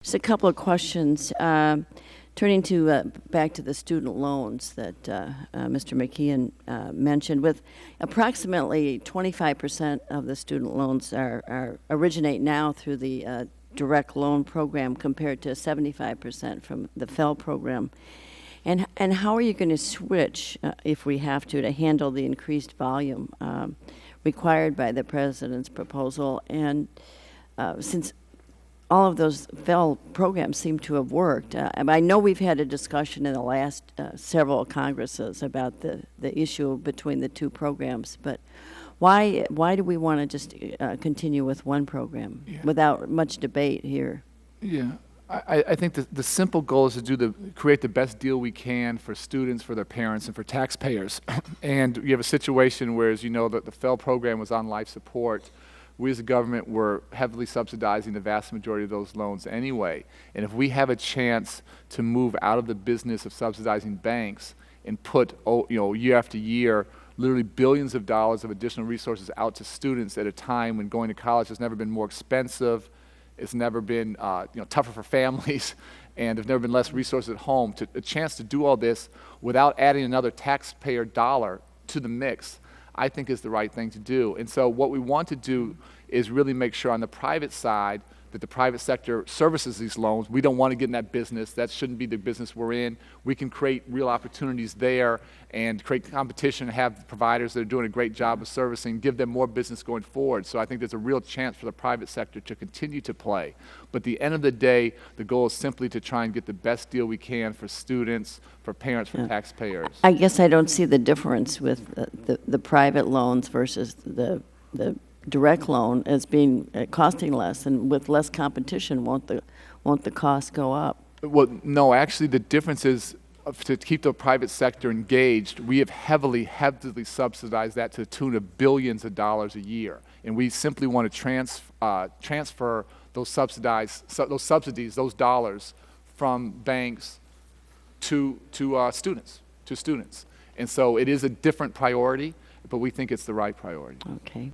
Just a couple of questions. Turning to back to the student loans that Mr. McKeon mentioned, with approximately 25% of the student loans originate now through the direct loan program compared to 75% from the FFEL program. And how are you going to switch, if we have to handle the increased volume required by the president's proposal? And since all of those FFEL programs seem to have worked. I know we've had a discussion in the last several Congresses about the issue between the two programs, but why do we want to just continue with one program without much debate here? Yeah, I think the simple goal is to create the best deal we can for students, for their parents, and for taxpayers. And you have a situation where, as you know, that the FFEL program was on life support. We as a government were heavily subsidizing the vast majority of those loans anyway. And if we have a chance to move out of the business of subsidizing banks and put, year after year, literally billions of dollars of additional resources out to students at a time when going to college has never been more expensive, it's never been tougher for families, and there's never been less resources at home, a chance to do all this without adding another taxpayer dollar to the mix, I think is the right thing to do. And so what we want to do is really make sure on the private side that the private sector services these loans. We don't want to get in that business. That shouldn't be the business we're in. We can create real opportunities there and create competition and have providers that are doing a great job of servicing, give them more business going forward. So I think there's a real chance for the private sector to continue to play. But at the end of the day, the goal is simply to try and get the best deal we can for students, for parents, for taxpayers. I guess I don't see the difference with the private loans versus the direct loan as being costing less, and with less competition, won't the cost go up? Well, no, actually the difference is to keep the private sector engaged, we have heavily subsidized that to the tune of billions of dollars a year. And we simply want to transfer those subsidies, those dollars from banks to students. And so it is a different priority, but we think it's the right priority. Okay.